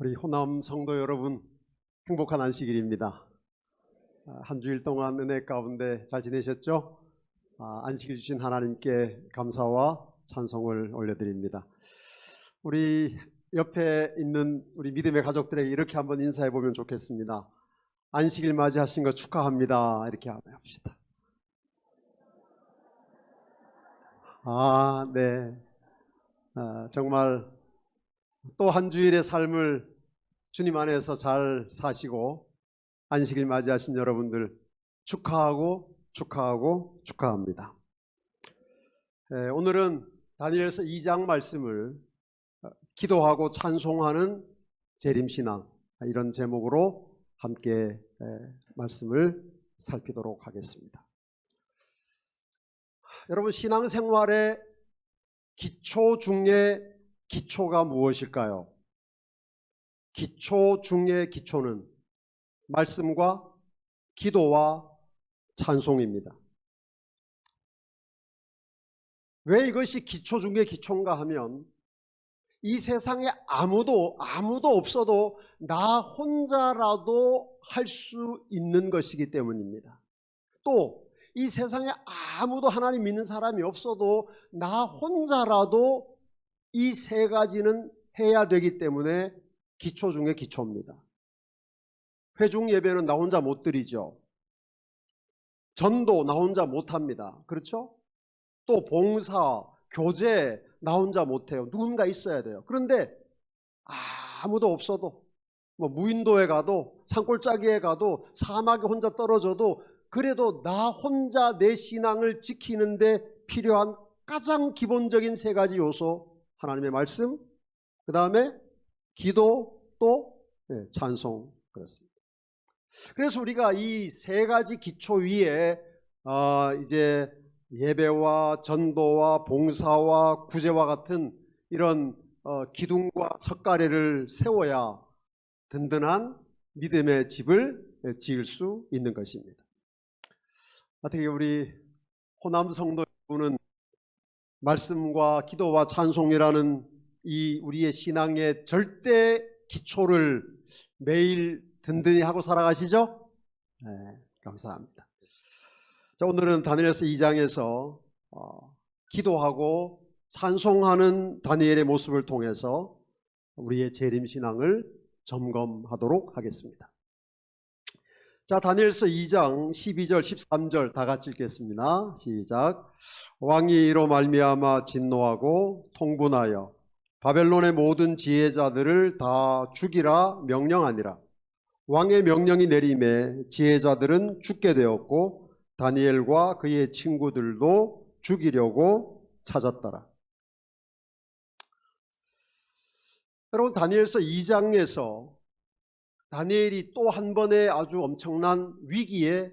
우리 호남 성도 여러분, 행복한 안식일입니다. 한 주일 동안 은혜 가운데 잘 지내셨죠? 안식일 주신 하나님께 감사와 찬송을 올려드립니다. 우리 옆에 있는 우리 믿음의 가족들에게 이렇게 한번 인사해 보면 좋겠습니다. 안식일 맞이하신 거 축하합니다. 이렇게 한번 합시다. 네. 정말 또 한 주일의 삶을 주님 안에서 잘 사시고 안식일 맞이하신 여러분들 축하하고 축하합니다. 오늘은 다니엘서 2장 말씀을 기도하고 찬송하는 재림신앙, 이런 제목으로 함께 말씀을 살피도록 하겠습니다. 여러분, 신앙생활의 기초 중에 기초가 무엇일까요? 기초 중의 기초는 말씀과 기도와 찬송입니다. 왜 이것이 기초 중의 기초인가 하면, 이 세상에 아무도 없어도 나 혼자라도 할 수 있는 것이기 때문입니다. 또 이 세상에 아무도 하나님 믿는 사람이 없어도 나 혼자라도 이 세 가지는 해야 되기 때문에 기초 중의 기초입니다. 회중 예배는 나 혼자 못 드리죠. 전도 나 혼자 못 합니다. 그렇죠? 또 봉사, 교제 나 혼자 못 해요. 누군가 있어야 돼요. 그런데 아무도 없어도, 무인도에 가도 산골짜기에 가도 사막에 혼자 떨어져도, 그래도 나 혼자 내 신앙을 지키는데 필요한 가장 기본적인 세 가지 요소, 하나님의 말씀, 그 다음에 기도, 또 찬송, 그렇습니다. 그래서 우리가 이 세 가지 기초 위에 이제 예배와 전도와 봉사와 구제와 같은 이런 기둥과 석가래를 세워야 든든한 믿음의 집을 지을 수 있는 것입니다. 어떻게 우리 호남 성도 여러분은 말씀과 기도와 찬송이라는 이 우리의 신앙의 절대 기초를 매일 든든히 하고 살아가시죠? 네, 감사합니다. 자, 오늘은 다니엘서 2장에서 기도하고 찬송하는 다니엘의 모습을 통해서 우리의 재림신앙을 점검하도록 하겠습니다. 자, 다니엘서 2장 12절 13절 다 같이 읽겠습니다. 시작. 왕이 이로 말미암아 진노하고 통분하여 바벨론의 모든 지혜자들을 다 죽이라 명령하니라. 왕의 명령이 내림에 지혜자들은 죽게 되었고 다니엘과 그의 친구들도 죽이려고 찾았더라. 여러분, 다니엘서 2장에서 다니엘이 또 한 번의 아주 엄청난 위기에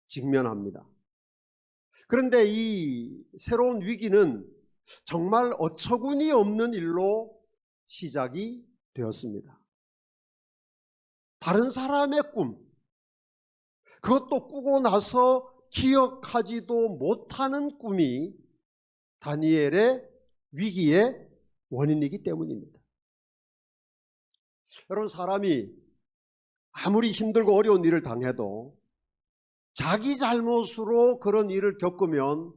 직면합니다. 그런데 이 새로운 위기는 정말 어처구니 없는 일로 시작이 되었습니다. 다른 사람의 꿈, 그것도 꾸고 나서 기억하지도 못하는 꿈이 다니엘의 위기의 원인이기 때문입니다. 여러분, 사람이 아무리 힘들고 어려운 일을 당해도 자기 잘못으로 그런 일을 겪으면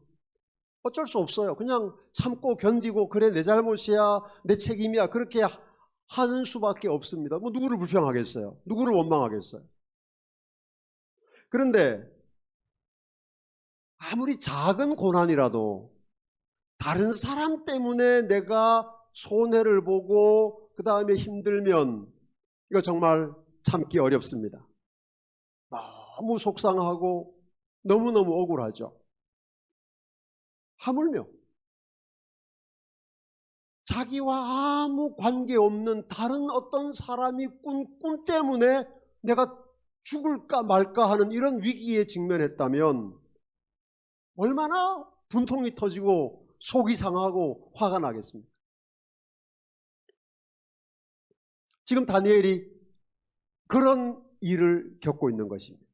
어쩔 수 없어요. 그냥 참고 견디고, 그래 내 잘못이야, 내 책임이야, 그렇게 하는 수밖에 없습니다. 누구를 불평하겠어요? 누구를 원망하겠어요? 그런데 아무리 작은 고난이라도 다른 사람 때문에 내가 손해를 보고 그 다음에 힘들면 이거 정말 참기 어렵습니다. 너무 속상하고 너무너무 억울하죠. 하물며 자기와 아무 관계없는 다른 어떤 사람이 꾼 꿈 때문에 내가 죽을까 말까 하는 이런 위기에 직면했다면 얼마나 분통이 터지고 속이 상하고 화가 나겠습니까? 지금 다니엘이 그런 일을 겪고 있는 것입니다.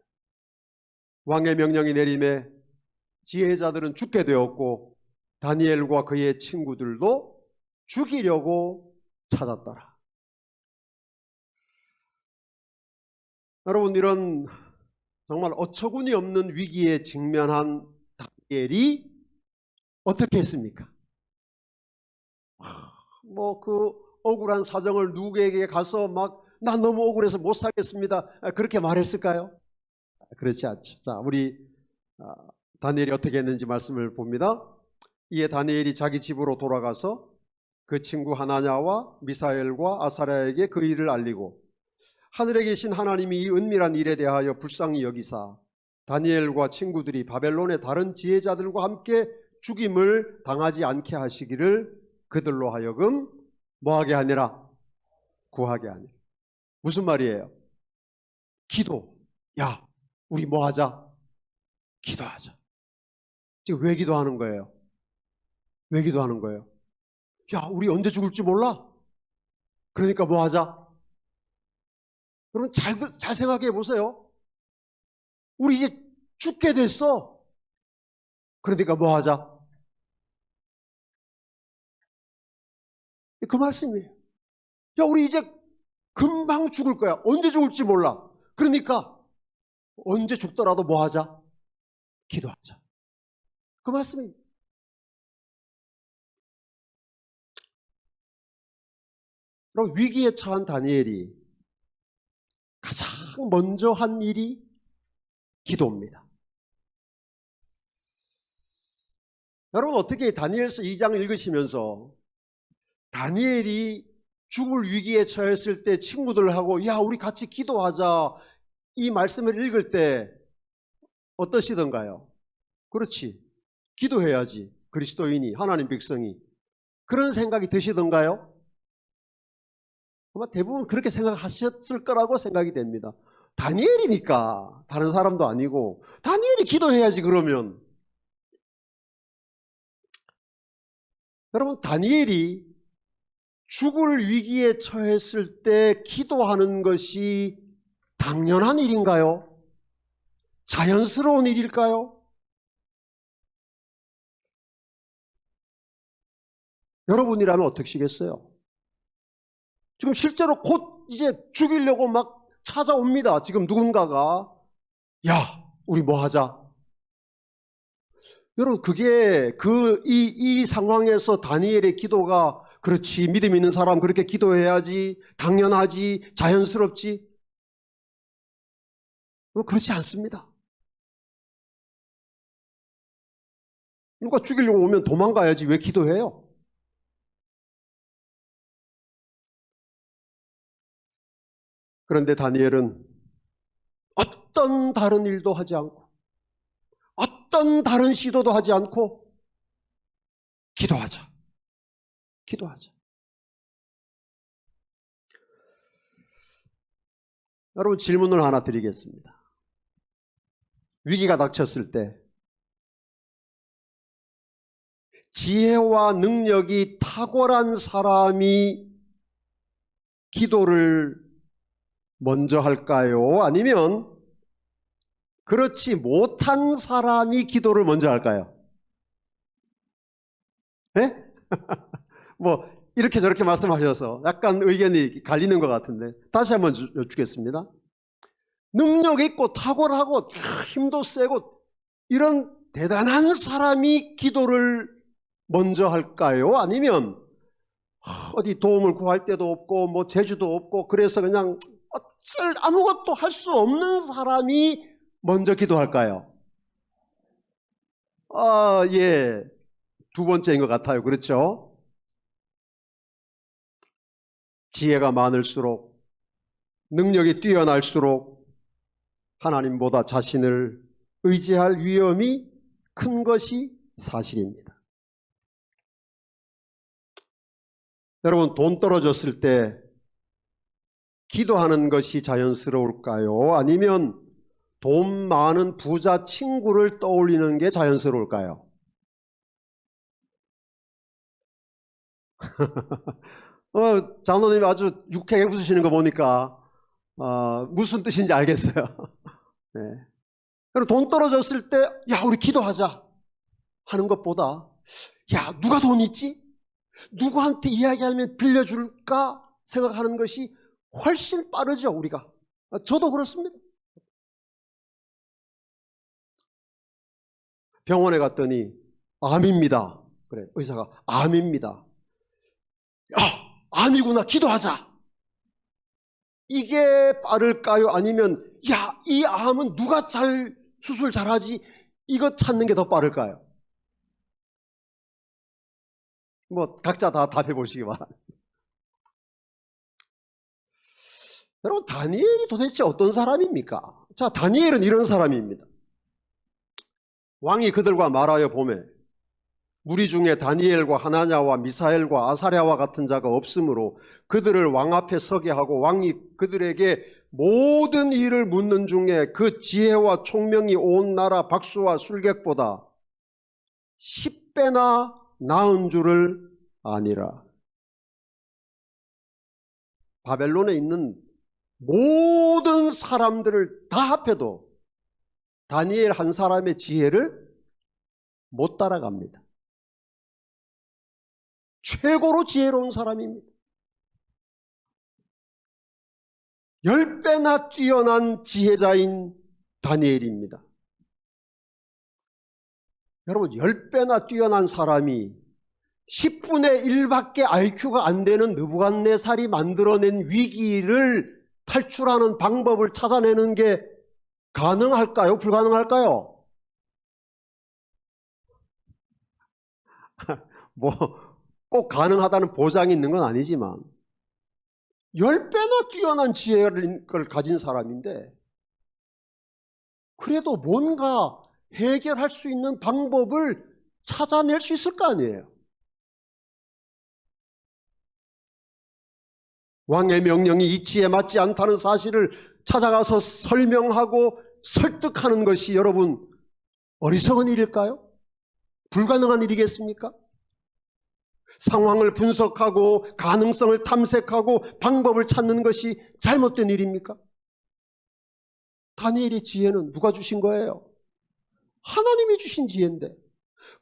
왕의 명령이 내림에 지혜자들은 죽게 되었고 다니엘과 그의 친구들도 죽이려고 찾았더라. 여러분, 이런 정말 어처구니 없는 위기에 직면한 다니엘이 어떻게 했습니까? 뭐 그 억울한 사정을 누구에게 가서 막 나 너무 억울해서 못 살겠습니다, 그렇게 말했을까요? 그렇지 않죠. 자, 우리 다니엘이 어떻게 했는지 말씀을 봅니다. 이에 다니엘이 자기 집으로 돌아가서 그 친구 하나냐와 미사엘과 아사랴에게 그 일을 알리고 하늘에 계신 하나님이 이 은밀한 일에 대하여 불쌍히 여기사 다니엘과 친구들이 바벨론의 다른 지혜자들과 함께 죽임을 당하지 않게 하시기를 그들로 하여금 뭐하게 하니라? 구하게 하니라. 무슨 말이에요? 기도. 야, 우리 뭐하자? 기도하자. 지금 왜 기도하는 거예요? 왜 기도하는 거예요? 야, 우리 언제 죽을지 몰라? 그러니까 뭐하자? 여러분, 잘 생각해 보세요. 우리 이제 죽게 됐어. 그러니까 뭐하자? 그 말씀이에요. 야, 우리 이제 금방 죽을 거야. 언제 죽을지 몰라. 그러니까 언제 죽더라도 뭐하자? 기도하자. 그 말씀입니다. 그럼 위기에 처한 다니엘이 가장 먼저 한 일이 기도입니다. 여러분, 어떻게 다니엘서 2장을 읽으시면서 다니엘이 죽을 위기에 처했을 때 친구들하고 야, 우리 같이 기도하자, 이 말씀을 읽을 때 어떠시던가요? 그렇지, 기도해야지, 그리스도인이, 하나님 백성이. 그런 생각이 드시던가요? 아마 대부분 그렇게 생각하셨을 거라고 생각이 됩니다. 다니엘이니까, 다른 사람도 아니고 다니엘이 기도해야지. 그러면 여러분, 다니엘이 죽을 위기에 처했을 때 기도하는 것이 당연한 일인가요? 자연스러운 일일까요? 여러분이라면 어떠시겠어요? 지금 실제로 곧 이제 죽이려고 막 찾아옵니다. 지금 누군가가 야, 우리 뭐 하자. 여러분, 그게 이 상황에서 다니엘의 기도가 그렇지, 믿음 있는 사람 그렇게 기도해야지, 당연하지, 자연스럽지. 그렇지 않습니다. 누가 죽이려고 오면 도망가야지 왜 기도해요? 그런데 다니엘은 어떤 다른 일도 하지 않고 어떤 다른 시도도 하지 않고 기도하자. 기도하자. 여러분, 질문을 하나 드리겠습니다. 위기가 닥쳤을 때 지혜와 능력이 탁월한 사람이 기도를 먼저 할까요? 아니면 그렇지 못한 사람이 기도를 먼저 할까요? 네? 뭐 이렇게 저렇게 말씀하셔서 약간 의견이 갈리는 것 같은데 다시 한번 여쭙겠습니다. 능력 있고 탁월하고 힘도 세고 이런 대단한 사람이 기도를 먼저 할까요? 아니면 어디 도움을 구할 데도 없고 뭐 재주도 없고 그래서 그냥 아무것도 할 수 없는 사람이 먼저 기도할까요? 예, 두 번째인 것 같아요. 그렇죠? 지혜가 많을수록, 능력이 뛰어날수록 하나님보다 자신을 의지할 위험이 큰 것이 사실입니다. 여러분, 돈 떨어졌을 때 기도하는 것이 자연스러울까요? 아니면 돈 많은 부자 친구를 떠올리는 게 자연스러울까요? 장로님이 아주 유쾌하게 웃으시는 거 보니까 무슨 뜻인지 알겠어요. 네. 그리고 돈 떨어졌을 때 야, 우리 기도하자 하는 것보다 야, 누가 돈 있지? 누구한테 이야기하면 빌려줄까 생각하는 것이 훨씬 빠르죠. 우리가. 저도 그렇습니다. 병원에 갔더니 암입니다. 그래, 의사가 암입니다. 암이구나, 기도하자. 이게 빠를까요? 아니면 이 암은 누가 수술 잘하지? 이거 찾는 게 더 빠를까요? 뭐 각자 다 답해 보시기 바랍니다. 여러분, 다니엘이 도대체 어떤 사람입니까? 자, 다니엘은 이런 사람입니다. 왕이 그들과 말하여 보매 무리 중에 다니엘과 하나냐와 미사엘과 아사랴와 같은 자가 없으므로 그들을 왕 앞에 서게 하고 왕이 그들에게 모든 일을 묻는 중에 그 지혜와 총명이 온 나라 박수와 술객보다 10배나 나은 줄을 아니라. 바벨론에 있는 모든 사람들을 다 합해도 다니엘 한 사람의 지혜를 못 따라갑니다. 최고로 지혜로운 사람입니다. 10배나 뛰어난 지혜자인 다니엘입니다. 여러분, 10배나 뛰어난 사람이 10분의 1밖에 IQ가 안 되는 느부갓네살이 만들어낸 위기를 탈출하는 방법을 찾아내는 게 가능할까요? 불가능할까요? 꼭 가능하다는 보장이 있는 건 아니지만 10배나 뛰어난 지혜를 가진 사람인데 그래도 뭔가 해결할 수 있는 방법을 찾아낼 수 있을 거 아니에요. 왕의 명령이 이치에 맞지 않다는 사실을 찾아가서 설명하고 설득하는 것이 여러분 어리석은 일일까요? 불가능한 일이겠습니까? 상황을 분석하고 가능성을 탐색하고 방법을 찾는 것이 잘못된 일입니까? 다니엘의 지혜는 누가 주신 거예요? 하나님이 주신 지혜인데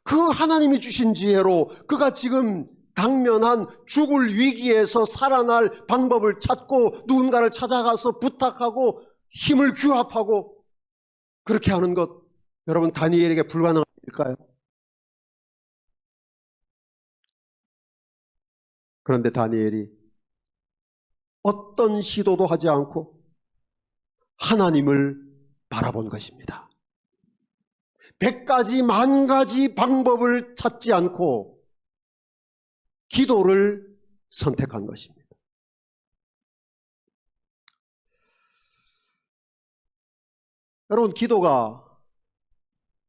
그 하나님이 주신 지혜로 그가 지금 당면한 죽을 위기에서 살아날 방법을 찾고 누군가를 찾아가서 부탁하고 힘을 규합하고 그렇게 하는 것, 여러분 다니엘에게 불가능한 일일까요? 그런데 다니엘이 어떤 시도도 하지 않고 하나님을 바라본 것입니다. 100가지, 10,000가지 방법을 찾지 않고 기도를 선택한 것입니다. 여러분, 기도가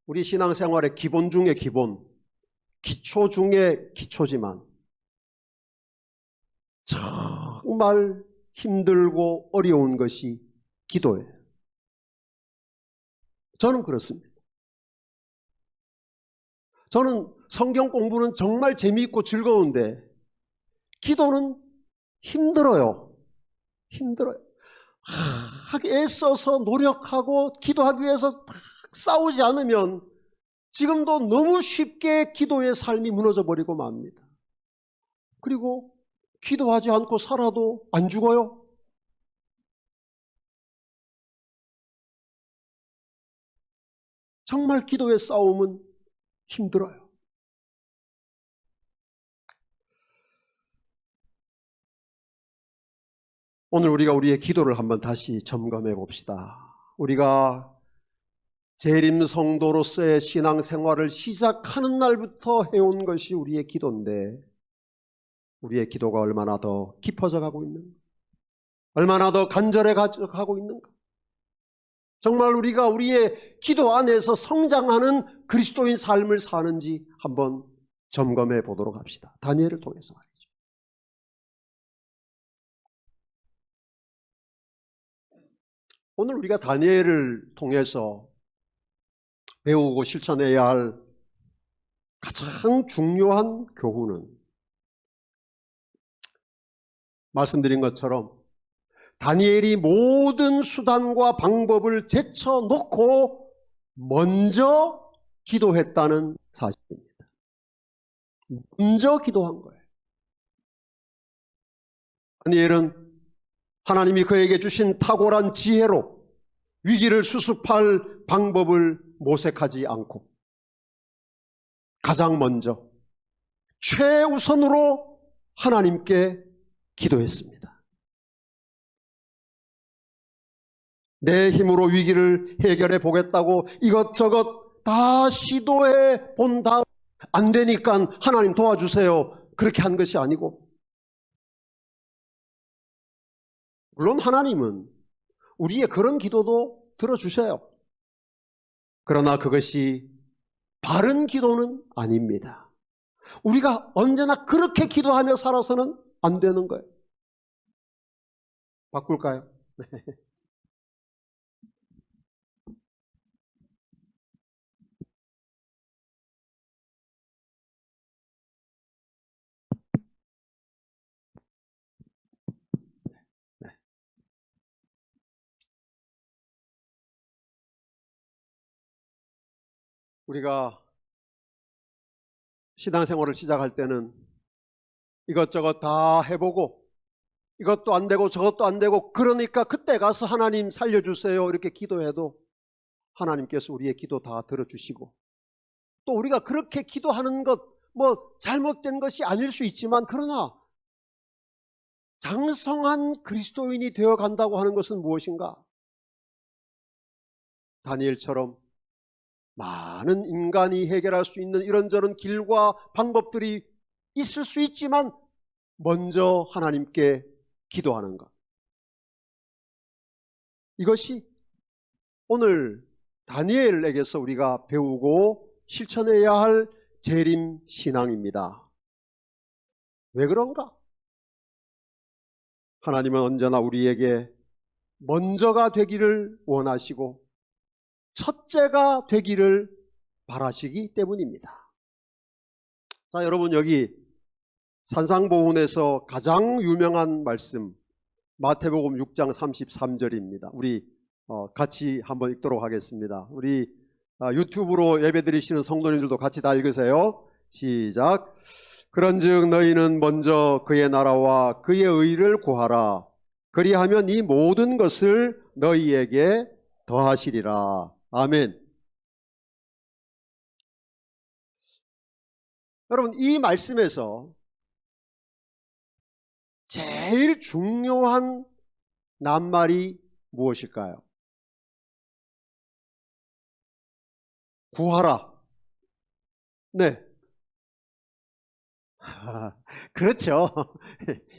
우리 신앙생활의 기본 중의 기본, 기초 중의 기초지만 정말 힘들고 어려운 것이 기도예요. 저는 그렇습니다. 저는 성경 공부는 정말 재미있고 즐거운데 기도는 힘들어요. 힘들어요. 애써서 노력하고 기도하기 위해서 막 싸우지 않으면 지금도 너무 쉽게 기도의 삶이 무너져 버리고 맙니다. 그리고 기도하지 않고 살아도 안 죽어요. 정말 기도의 싸움은 힘들어요. 오늘 우리가 우리의 기도를 한번 다시 점검해 봅시다. 우리가 재림 성도로서의 신앙생활을 시작하는 날부터 해온 것이 우리의 기도인데 우리의 기도가 얼마나 더 깊어져 가고 있는가? 얼마나 더 간절해 가고 있는가? 정말 우리가 우리의 기도 안에서 성장하는 그리스도인 삶을 사는지 한번 점검해 보도록 합시다. 다니엘을 통해서 말이죠. 오늘 우리가 다니엘을 통해서 배우고 실천해야 할 가장 중요한 교훈은 말씀드린 것처럼 다니엘이 모든 수단과 방법을 제쳐놓고 먼저 기도했다는 사실입니다. 먼저 기도한 거예요. 다니엘은 하나님이 그에게 주신 탁월한 지혜로 위기를 수습할 방법을 모색하지 않고 가장 먼저 최우선으로 하나님께 기도했습니다. 내 힘으로 위기를 해결해 보겠다고 이것저것 다 시도해 본 다음 안 되니까 하나님 도와주세요, 그렇게 한 것이 아니고, 물론 하나님은 우리의 그런 기도도 들어주셔요. 그러나 그것이 바른 기도는 아닙니다. 우리가 언제나 그렇게 기도하며 살아서는 안 되는 거예요. 바꿀까요? 우리가 신앙생활을 시작할 때는 이것저것 다 해보고 이것도 안 되고 저것도 안 되고, 그러니까 그때 가서 하나님 살려주세요 이렇게 기도해도 하나님께서 우리의 기도 다 들어주시고, 또 우리가 그렇게 기도하는 것 뭐 잘못된 것이 아닐 수 있지만, 그러나 장성한 그리스도인이 되어 간다고 하는 것은 무엇인가? 다니엘처럼 많은 인간이 해결할 수 있는 이런저런 길과 방법들이 있을 수 있지만 먼저 하나님께 기도하는 것, 이것이 오늘 다니엘에게서 우리가 배우고 실천해야 할 재림 신앙입니다. 왜 그런가? 하나님은 언제나 우리에게 먼저가 되기를 원하시고 첫째가 되기를 바라시기 때문입니다. 자, 여러분, 여기 산상보훈에서 가장 유명한 말씀 마태복음 6장 33절입니다. 우리 같이 한번 읽도록 하겠습니다. 우리 유튜브로 예배드리시는 성도님들도 같이 다 읽으세요. 시작. 그런즉 너희는 먼저 그의 나라와 그의 의를 구하라. 그리하면 이 모든 것을 너희에게 더하시리라. 아멘. 여러분, 이 말씀에서 제일 중요한 낱말이 무엇일까요? 구하라. 네. 그렇죠.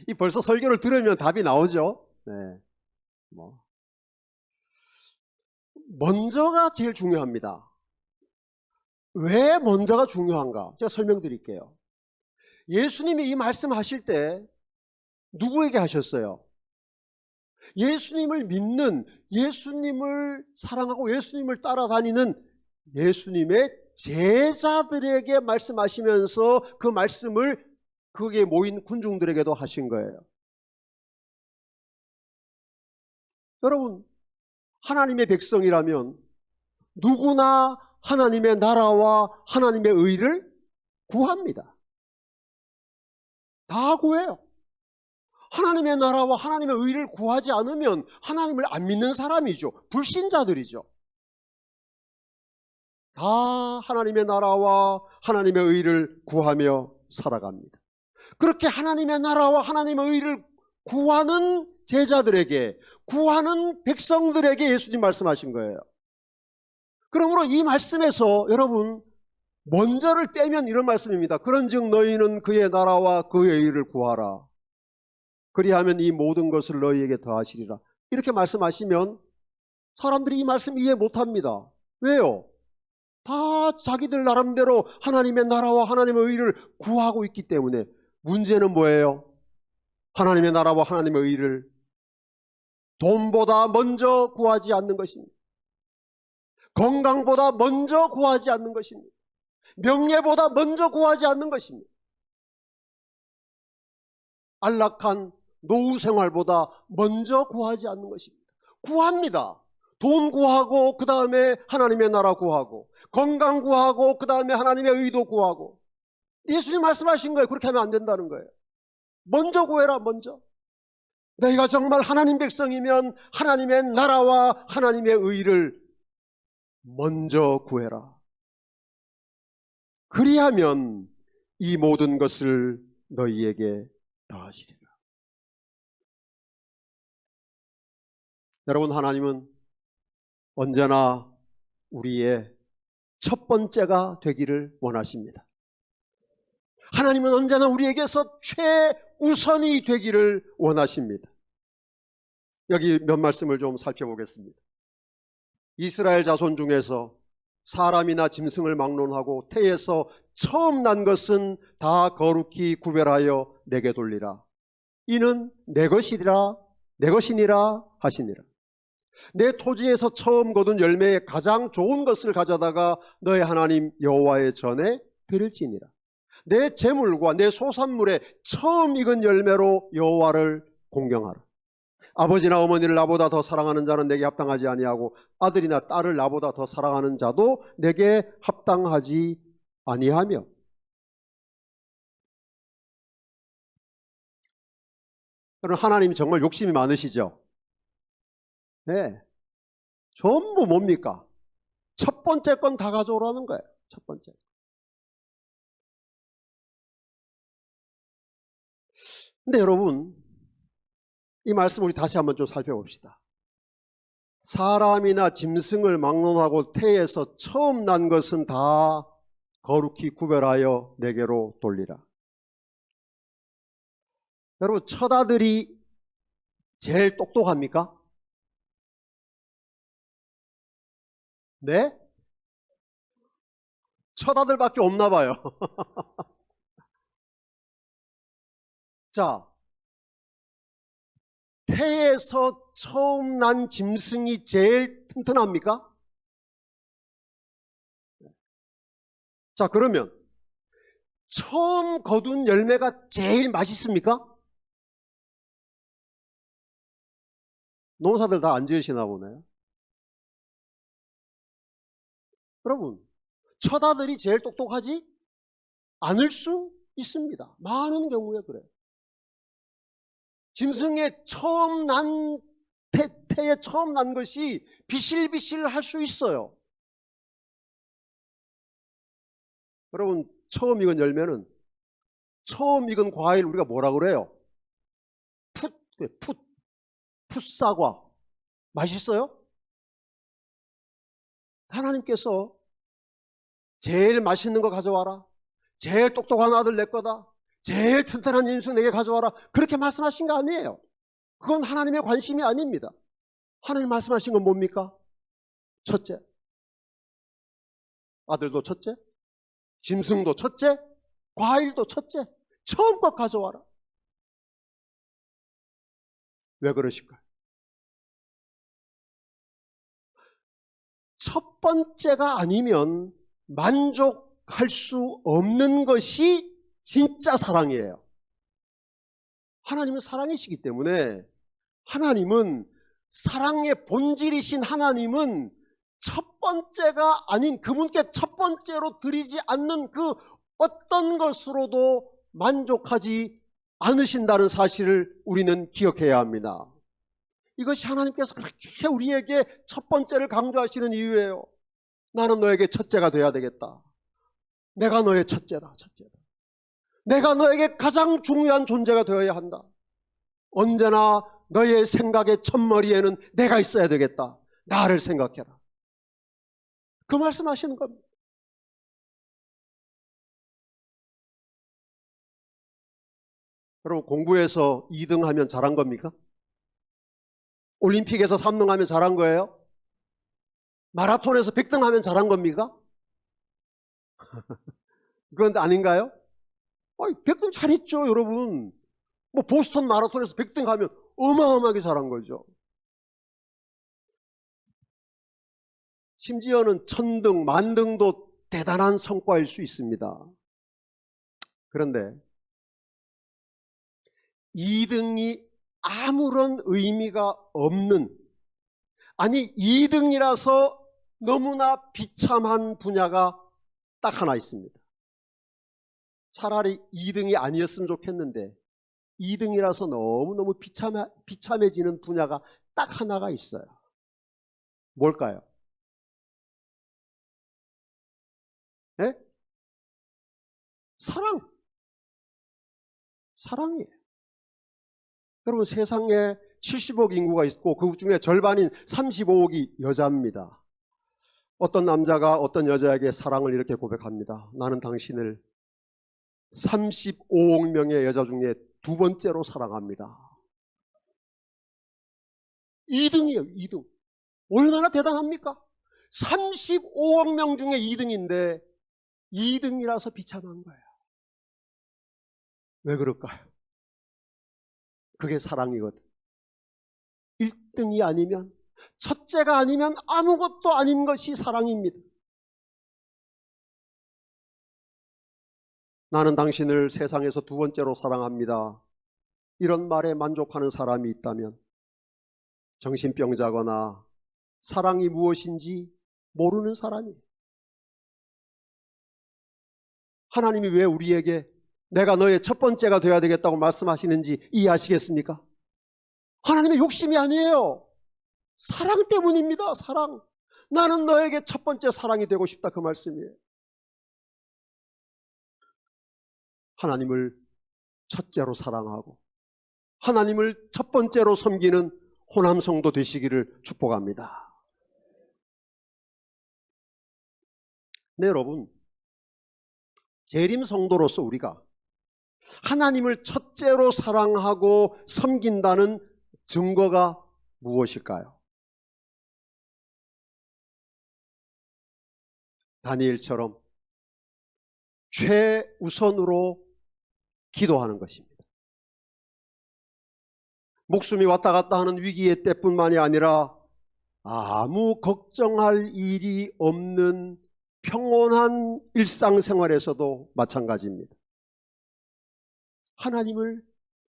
이 벌써 설교를 들으면 답이 나오죠. 네. 먼저가 제일 중요합니다. 왜 먼저가 중요한가? 제가 설명드릴게요. 예수님이 이 말씀하실 때 누구에게 하셨어요? 예수님을 믿는, 예수님을 사랑하고 예수님을 따라다니는 예수님의 제자들에게 말씀하시면서 그 말씀을 거기에 모인 군중들에게도 하신 거예요. 여러분, 하나님의 백성이라면 누구나 하나님의 나라와 하나님의 의를 구합니다. 다 구해요. 하나님의 나라와 하나님의 의를 구하지 않으면 하나님을 안 믿는 사람이죠. 불신자들이죠. 다 하나님의 나라와 하나님의 의를 구하며 살아갑니다. 그렇게 하나님의 나라와 하나님의 의를 구하는 제자들에게, 구하는 백성들에게 예수님 말씀하신 거예요. 그러므로 이 말씀에서 여러분, 먼저를 빼면 이런 말씀입니다. 그런즉 너희는 그의 나라와 그의 의를 구하라. 그리하면 이 모든 것을 너희에게 더하시리라. 이렇게 말씀하시면 사람들이 이 말씀 이해 못합니다. 왜요? 다 자기들 나름대로 하나님의 나라와 하나님의 의를 구하고 있기 때문에. 문제는 뭐예요? 하나님의 나라와 하나님의 의를 돈보다 먼저 구하지 않는 것입니다. 건강보다 먼저 구하지 않는 것입니다. 명예보다 먼저 구하지 않는 것입니다. 안락한 노후 생활보다 먼저 구하지 않는 것입니다. 구합니다. 돈 구하고 그 다음에 하나님의 나라 구하고, 건강 구하고 그 다음에 하나님의 의도 구하고. 예수님 말씀하신 거예요. 그렇게 하면 안 된다는 거예요. 먼저 구해라. 먼저. 너희가 정말 하나님 백성이면 하나님의 나라와 하나님의 의를 먼저 구해라. 그리하면 이 모든 것을 너희에게 더하시리라. 여러분, 하나님은 언제나 우리의 첫 번째가 되기를 원하십니다. 하나님은 언제나 우리에게서 최우선이 되기를 원하십니다. 여기 몇 말씀을 좀 살펴보겠습니다. 이스라엘 자손 중에서 사람이나 짐승을 막론하고 태에서 처음 난 것은 다 거룩히 구별하여 내게 돌리라. 이는 내 것이니라 하시니라. 내 토지에서 처음 거둔 열매의 가장 좋은 것을 가져다가 너의 하나님 여호와의 전에 드릴지니라. 내 재물과 내 소산물의 처음 익은 열매로 여호와를 공경하라. 아버지나 어머니를 나보다 더 사랑하는 자는 내게 합당하지 아니하고 아들이나 딸을 나보다 더 사랑하는 자도 내게 합당하지 아니하며. 여러분, 하나님이 정말 욕심이 많으시죠? 네. 전부 뭡니까? 첫 번째 건 다 가져오라는 거예요. 첫 번째. 근데 여러분, 이 말씀 우리 다시 한번 좀 살펴봅시다. 사람이나 짐승을 막론하고 태에서 처음 난 것은 다 거룩히 구별하여 내게로 돌리라. 여러분, 첫 아들이 제일 똑똑합니까? 네? 첫 아들밖에 없나 봐요. 자, 태에서 처음 난 짐승이 제일 튼튼합니까? 자, 그러면 처음 거둔 열매가 제일 맛있습니까? 농사들 다 안 지으시나 보네요. 여러분, 첫 아들이 제일 똑똑하지 않을 수 있습니다. 많은 경우에 그래요. 짐승의 처음 난 태에 처음 난 것이 비실비실할 수 있어요. 여러분, 처음 익은 열매는, 처음 익은 과일 우리가 뭐라 그래요? 풋사과. 맛있어요? 하나님께서 제일 맛있는 거 가져와라, 제일 똑똑한 아들 내 거다, 제일 튼튼한 짐승 내게 가져와라, 그렇게 말씀하신 거 아니에요. 그건 하나님의 관심이 아닙니다. 하나님 말씀하신 건 뭡니까? 첫째, 아들도 첫째, 짐승도 첫째, 과일도 첫째, 처음 것 가져와라. 왜 그러실까요? 첫 번째가 아니면 만족할 수 없는 것이 진짜 사랑이에요. 하나님은 사랑이시기 때문에, 하나님은 사랑의 본질이신 하나님은 첫 번째가 아닌 그분께 첫 번째로 드리지 않는 그 어떤 것으로도 만족하지 않으신다는 사실을 우리는 기억해야 합니다. 이것이 하나님께서 그렇게 우리에게 첫 번째를 강조하시는 이유예요. 나는 너에게 첫째가 돼야 되겠다. 내가 너의 첫째다. 내가 너에게 가장 중요한 존재가 되어야 한다. 언제나 너의 생각의 첫머리에는 내가 있어야 되겠다. 나를 생각해라. 그 말씀하시는 겁니다. 여러분, 공부에서 2등 하면 잘한 겁니까? 올림픽에서 3등 하면 잘한 거예요? 마라톤에서 100등 하면 잘한 겁니까? 그건 아닌가요? 100등 잘했죠, 여러분. 뭐 보스턴 마라톤에서 100등 하면 어마어마하게 잘한 거죠. 심지어는 1000등, 만등도 대단한 성과일 수 있습니다. 그런데 2등이 아무런 의미가 없는, 아니 2등이라서 너무나 비참한 분야가 딱 하나 있습니다. 차라리 2등이 아니었으면 좋겠는데 2등이라서 너무너무 비참해지는 분야가 딱 하나가 있어요. 뭘까요? 네? 사랑이에요. 여러분, 세상에 70억 인구가 있고 그 중에 절반인 35억이 여자입니다. 어떤 남자가 어떤 여자에게 사랑을 이렇게 고백합니다. 나는 당신을 35억 명의 여자 중에 두 번째로 사랑합니다. 2등이에요, 2등. 얼마나 대단합니까? 35억 명 중에 2등인데 2등이라서 비참한 거예요. 왜 그럴까요? 그게 사랑이거든. 1등이 아니면, 첫째가 아니면 아무것도 아닌 것이 사랑입니다. 나는 당신을 세상에서 두 번째로 사랑합니다. 이런 말에 만족하는 사람이 있다면 정신병자거나 사랑이 무엇인지 모르는 사람이에요. 하나님이 왜 우리에게 내가 너의 첫 번째가 되어야 되겠다고 말씀하시는지 이해하시겠습니까? 하나님의 욕심이 아니에요. 사랑 때문입니다. 사랑. 나는 너에게 첫 번째 사랑이 되고 싶다, 그 말씀이에요. 하나님을 첫째로 사랑하고 하나님을 첫 번째로 섬기는 호남 성도 되시기를 축복합니다. 네, 여러분, 재림 성도로서 우리가 하나님을 첫째로 사랑하고 섬긴다는 증거가 무엇일까요? 다니엘처럼 최우선으로 기도하는 것입니다. 목숨이 왔다 갔다 하는 위기의 때뿐만이 아니라 아무 걱정할 일이 없는 평온한 일상생활에서도 마찬가지입니다. 하나님을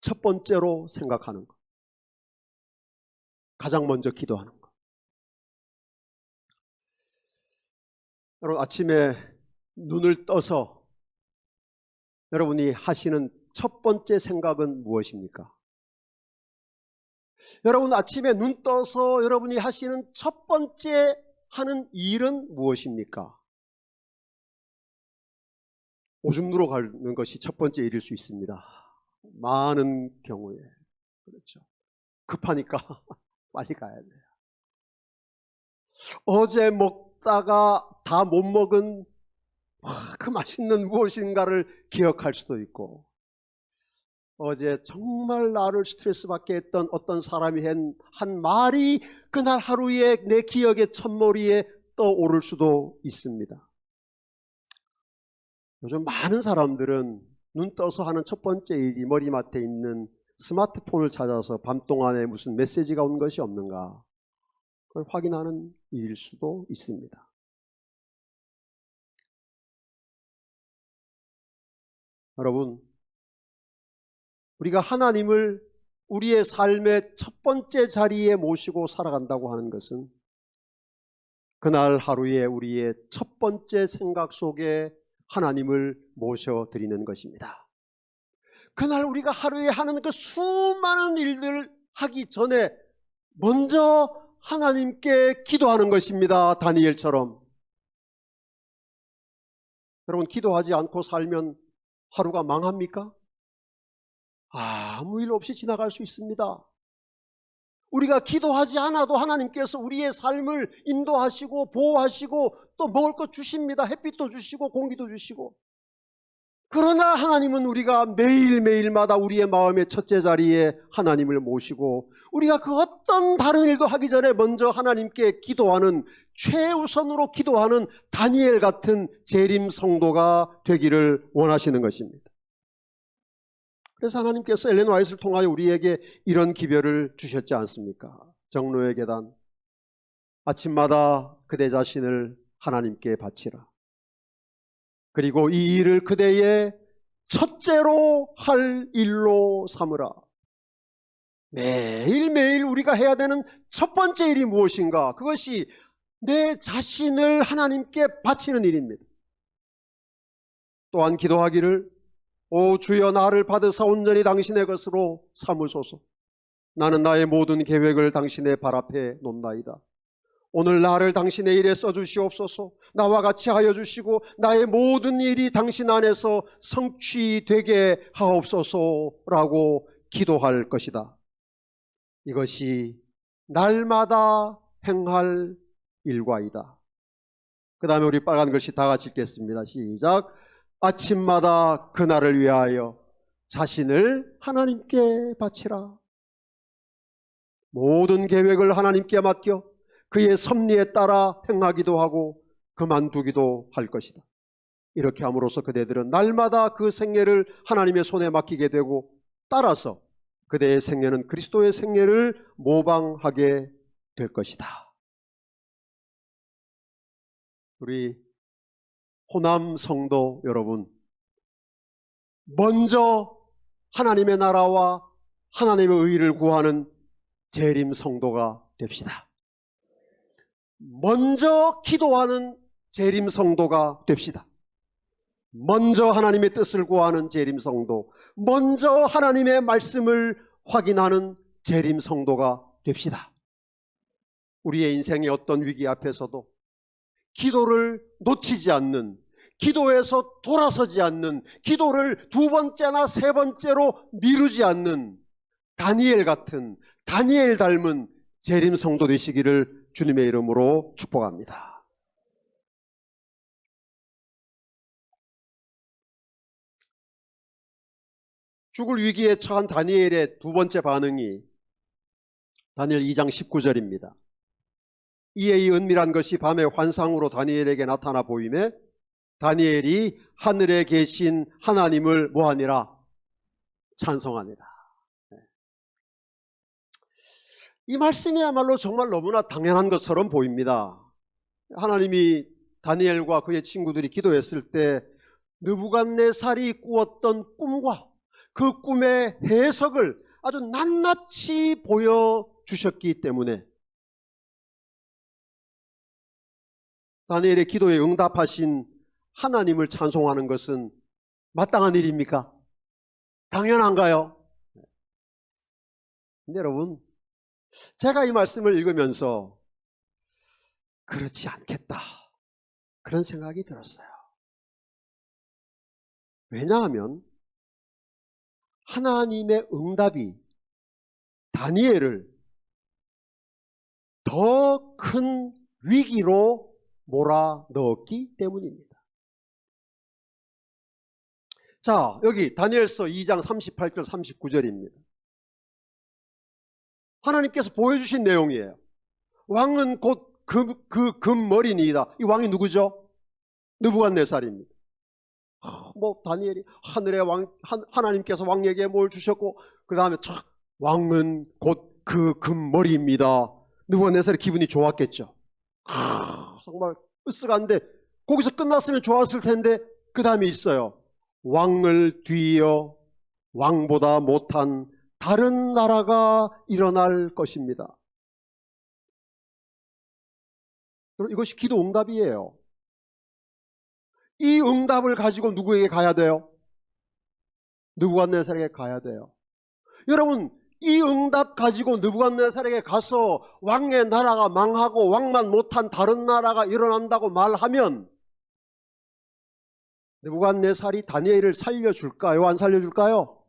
첫 번째로 생각하는 것, 가장 먼저 기도하는 것. 여러분, 아침에 눈을 떠서 여러분이 하시는 첫 번째 생각은 무엇입니까? 여러분, 아침에 눈 떠서 여러분이 하시는 첫 번째 하는 일은 무엇입니까? 오줌 누러 가는 것이 첫 번째 일일 수 있습니다. 많은 경우에. 그렇죠. 급하니까 빨리 가야 돼요. 어제 먹다가 다 못 먹은 그 맛있는 무엇인가를 기억할 수도 있고, 어제 정말 나를 스트레스 받게 했던 어떤 사람이 한 말이 그날 하루에 내 기억의 첫머리에 떠오를 수도 있습니다. 요즘 많은 사람들은 눈 떠서 하는 첫 번째 일이 머리맡에 있는 스마트폰을 찾아서 밤동안에 무슨 메시지가 온 것이 없는가, 그걸 확인하는 일일 수도 있습니다. 여러분, 우리가 하나님을 우리의 삶의 첫 번째 자리에 모시고 살아간다고 하는 것은 그날 하루에 우리의 첫 번째 생각 속에 하나님을 모셔드리는 것입니다. 그날 우리가 하루에 하는 그 수많은 일들 하기 전에 먼저 하나님께 기도하는 것입니다. 다니엘처럼. 여러분, 기도하지 않고 살면 하루가 망합니까? 아무 일 없이 지나갈 수 있습니다. 우리가 기도하지 않아도 하나님께서 우리의 삶을 인도하시고 보호하시고 또 먹을 것 주십니다. 햇빛도 주시고 공기도 주시고. 그러나 하나님은 우리가 매일매일마다 우리의 마음의 첫째 자리에 하나님을 모시고 우리가 그 어떤 다른 일도 하기 전에 먼저 하나님께 기도하는, 최우선으로 기도하는 다니엘 같은 재림 성도가 되기를 원하시는 것입니다. 그래서 하나님께서 엘렌 화이트를 통하여 우리에게 이런 기별을 주셨지 않습니까? 정로의 계단, 아침마다 그대 자신을 하나님께 바치라. 그리고 이 일을 그대의 첫째로 할 일로 삼으라. 매일매일 우리가 해야 되는 첫 번째 일이 무엇인가? 그것이 내 자신을 하나님께 바치는 일입니다. 또한 기도하기를, 오 주여, 나를 받으사 온전히 당신의 것으로 삼으소서. 나는 나의 모든 계획을 당신의 발 앞에 놓나이다. 오늘 나를 당신의 일에 써주시옵소서. 나와 같이 하여 주시고 나의 모든 일이 당신 안에서 성취되게 하옵소서라고 기도할 것이다. 이것이 날마다 행할 일과이다. 그 다음에 우리 빨간 글씨 다 같이 읽겠습니다. 시작. 아침마다 그날을 위하여 자신을 하나님께 바치라. 모든 계획을 하나님께 맡겨 그의 섭리에 따라 행하기도 하고 그만두기도 할 것이다. 이렇게 함으로써 그대들은 날마다 그 생애를 하나님의 손에 맡기게 되고 따라서 그대의 생애는 그리스도의 생애를 모방하게 될 것이다. 우리 호남 성도 여러분, 먼저 하나님의 나라와 하나님의 의를 구하는 재림 성도가 됩시다. 먼저 기도하는 재림 성도가 됩시다. 먼저 하나님의 뜻을 구하는 재림 성도, 먼저 하나님의 말씀을 확인하는 재림 성도가 됩시다. 우리의 인생의 어떤 위기 앞에서도 기도를 놓치지 않는, 기도에서 돌아서지 않는, 기도를 두 번째나 세 번째로 미루지 않는 다니엘 같은, 다니엘 닮은 재림 성도 되시기를 주님의 이름으로 축복합니다. 죽을 위기에 처한 다니엘의 두 번째 반응이 다니엘 2장 19절입니다. 이에 이 은밀한 것이 밤의 환상으로 다니엘에게 나타나 보이매 다니엘이 하늘에 계신 하나님을 뭐하니라? 찬송하니라. 이 말씀이야말로 정말 너무나 당연한 것처럼 보입니다. 하나님이 다니엘과 그의 친구들이 기도했을 때 느부갓네살이 꾸었던 꿈과 그 꿈의 해석을 아주 낱낱이 보여주셨기 때문에 다니엘의 기도에 응답하신 하나님을 찬송하는 것은 마땅한 일입니까? 당연한가요? 근데 여러분, 제가 이 말씀을 읽으면서 그렇지 않겠다, 그런 생각이 들었어요. 왜냐하면 하나님의 응답이 다니엘을 더 큰 위기로 몰아넣었기 때문입니다. 자, 여기 다니엘서 2장 38절 39절입니다. 하나님께서 보여주신 내용이에요. 왕은 곧 그 금머리니이다. 이 왕이 누구죠? 느부갓네살입니다. 뭐 다니엘이 하늘의 왕, 하나님께서 왕에게 뭘 주셨고 그 다음에 왕은 곧 그 금머리입니다. 느부갓네살이 기분이 좋았겠죠. 정말 으쓱한데 거기서 끝났으면 좋았을 텐데 그 다음에 있어요. 왕을 뒤이어 왕보다 못한 다른 나라가 일어날 것입니다. 이것이 기도 응답이에요. 이 응답을 가지고 누구에게 가야 돼요? 느부갓네살에게 가야 돼요. 여러분, 이 응답 가지고 느부갓네살에게 가서 왕의 나라가 망하고 왕만 못한 다른 나라가 일어난다고 말하면 느부갓네살이 다니엘을 살려줄까요? 안 살려줄까요?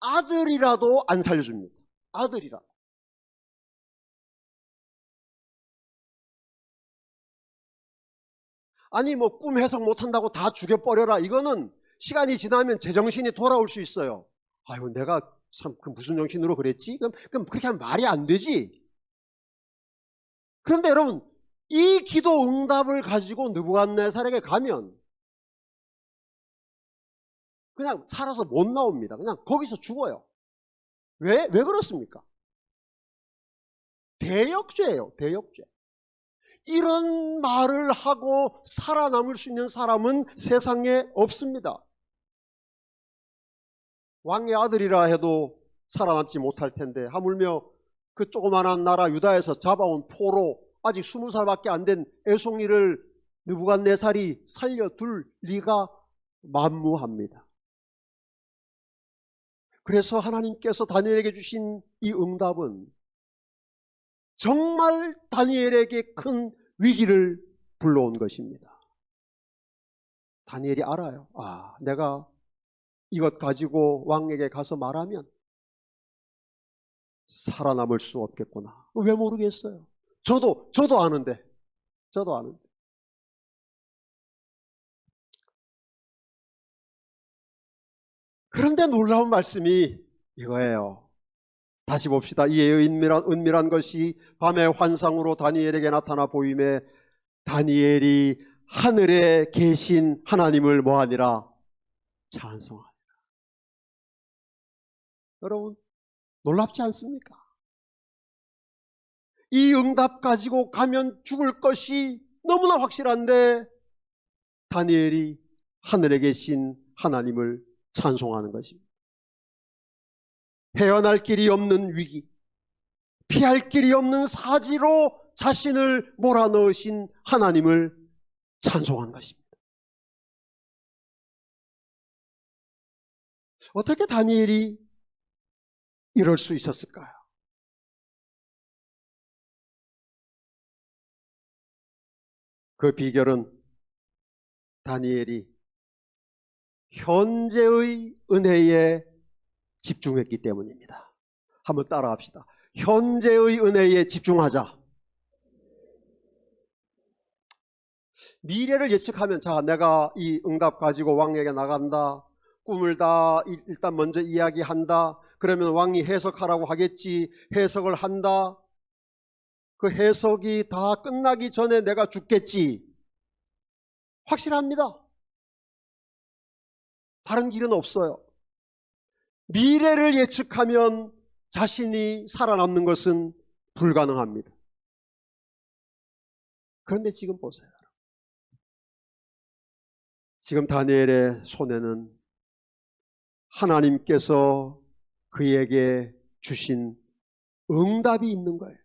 아들이라도 안 살려줍니다. 아들이라도. 아니 뭐 꿈 해석 못한다고 다 죽여버려라. 이거는 시간이 지나면 제정신이 돌아올 수 있어요. 아유 내가 참 그 무슨 정신으로 그랬지? 그럼 그렇게 하면 말이 안 되지. 그런데 여러분, 이 기도 응답을 가지고 느부갓네살에게 가면 그냥 살아서 못 나옵니다. 그냥 거기서 죽어요. 왜 그렇습니까? 대역죄예요. 대역죄. 이런 말을 하고 살아남을 수 있는 사람은 세상에 없습니다. 왕의 아들이라 해도 살아남지 못할 텐데 하물며 그 조그마한 나라 유다에서 잡아온 포로 아직 20살밖에 안 된 애송이를 느부갓네살이 살려둘 리가 만무합니다. 그래서 하나님께서 다니엘에게 주신 이 응답은 정말 다니엘에게 큰 위기를 불러온 것입니다. 다니엘이 알아요. 내가 이것 가지고 왕에게 가서 말하면 살아남을 수 없겠구나. 왜 모르겠어요. 저도 아는데. 그런데 놀라운 말씀이 이거예요. 다시 봅시다. 이에 은밀한 것이 밤의 환상으로 다니엘에게 나타나 보임에 다니엘이 하늘에 계신 하나님을 뭐하니라? 찬송하니라. 여러분, 놀랍지 않습니까? 이 응답 가지고 가면 죽을 것이 너무나 확실한데 다니엘이 하늘에 계신 하나님을 찬송하는 것입니다. 헤어날 길이 없는 위기, 피할 길이 없는 사지로 자신을 몰아넣으신 하나님을 찬송한 것입니다. 어떻게 다니엘이 이럴 수 있었을까요? 그 비결은 다니엘이 현재의 은혜에 집중했기 때문입니다. 한번 따라합시다. 현재의 은혜에 집중하자. 미래를 예측하면 내가 이 응답 가지고 왕에게 나간다. 꿈을 다 일단 먼저 이야기한다. 그러면 왕이 해석하라고 하겠지. 해석을 한다. 그 해석이 다 끝나기 전에 내가 죽겠지. 확실합니다. 다른 길은 없어요. 미래를 예측하면 자신이 살아남는 것은 불가능합니다. 그런데 지금 보세요. 지금 다니엘의 손에는 하나님께서 그에게 주신 응답이 있는 거예요.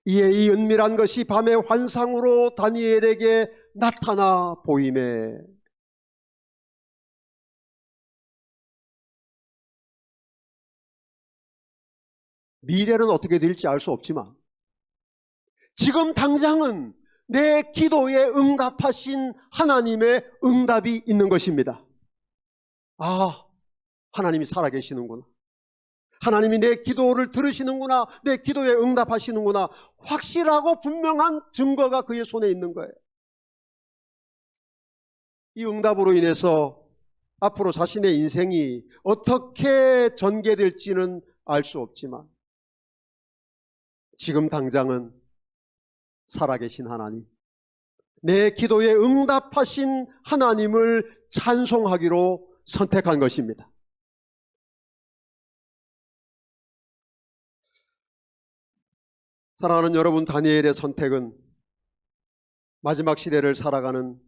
이에 이 은밀한 것이 밤의 환상으로 다니엘에게 나타나 보임에 미래는 어떻게 될지 알 수 없지만 지금 당장은 내 기도에 응답하신 하나님의 응답이 있는 것입니다. 하나님이 살아계시는구나. 하나님이 내 기도를 들으시는구나. 내 기도에 응답하시는구나. 확실하고 분명한 증거가 그의 손에 있는 거예요. 이 응답으로 인해서 앞으로 자신의 인생이 어떻게 전개될지는 알 수 없지만 지금 당장은 살아계신 하나님, 내 기도에 응답하신 하나님을 찬송하기로 선택한 것입니다. 사랑하는 여러분, 다니엘의 선택은 마지막 시대를 살아가는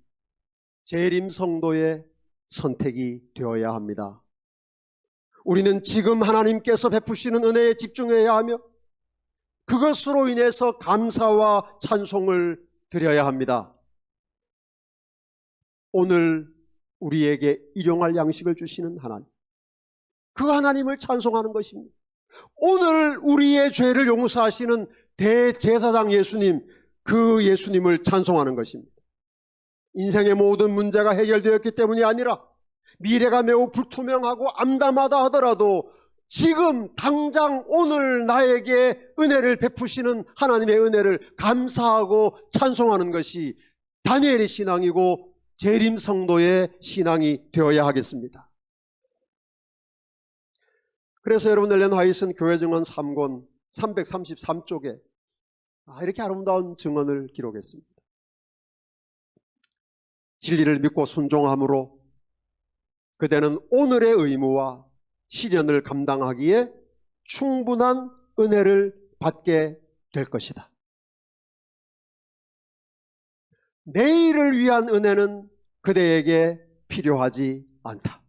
재림 성도의 선택이 되어야 합니다. 우리는 지금 하나님께서 베푸시는 은혜에 집중해야 하며 그것으로 인해서 감사와 찬송을 드려야 합니다. 오늘 우리에게 일용할 양식을 주시는 하나님, 그 하나님을 찬송하는 것입니다. 오늘 우리의 죄를 용서하시는 대제사장 예수님, 그 예수님을 찬송하는 것입니다. 인생의 모든 문제가 해결되었기 때문이 아니라 미래가 매우 불투명하고 암담하다 하더라도 지금 당장 오늘 나에게 은혜를 베푸시는 하나님의 은혜를 감사하고 찬송하는 것이 다니엘의 신앙이고 재림 성도의 신앙이 되어야 하겠습니다. 그래서 여러분, 엘렌 화이트는 교회 증언 3권 333쪽에 이렇게 아름다운 증언을 기록했습니다. 진리를 믿고 순종함으로 그대는 오늘의 의무와 시련을 감당하기에 충분한 은혜를 받게 될 것이다. 내일을 위한 은혜는 그대에게 필요하지 않다.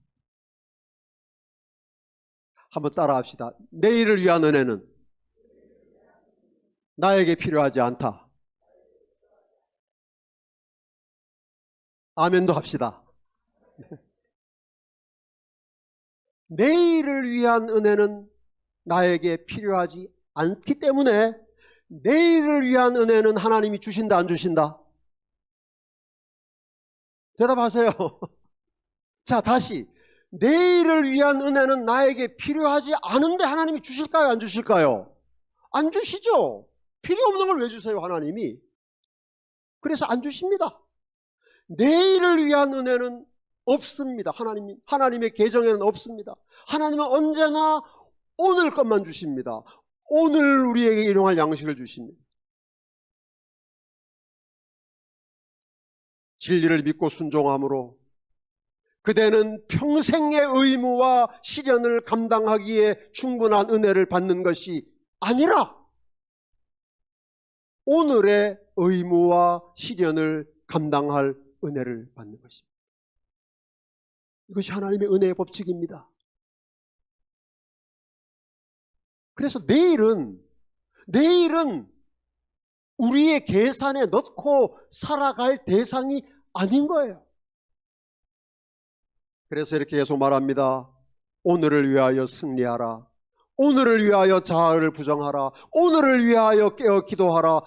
한번 따라합시다. 내일을 위한 은혜는 나에게 필요하지 않다. 아멘도 합시다. 내일을 위한 은혜는 나에게 필요하지 않기 때문에 내일을 위한 은혜는 하나님이 주신다, 안 주신다? 대답하세요. 자, 다시. 내일을 위한 은혜는 나에게 필요하지 않은데 하나님이 주실까요, 안 주실까요? 안 주시죠. 필요 없는 걸 왜 주세요, 하나님이? 그래서 안 주십니다. 내일을 위한 은혜는 없습니다. 하나님의 계정에는 없습니다. 하나님은 언제나 오늘 것만 주십니다. 오늘 우리에게 일용할 양식을 주십니다. 진리를 믿고 순종함으로 그대는 평생의 의무와 시련을 감당하기에 충분한 은혜를 받는 것이 아니라 오늘의 의무와 시련을 감당할 은혜를 받는 것입니다. 이것이 하나님의 은혜의 법칙입니다. 그래서 내일은 우리의 계산에 넣고 살아갈 대상이 아닌 거예요. 그래서 이렇게 계속 말합니다. 오늘을 위하여 승리하라. 오늘을 위하여 자아를 부정하라. 오늘을 위하여 깨어 기도하라.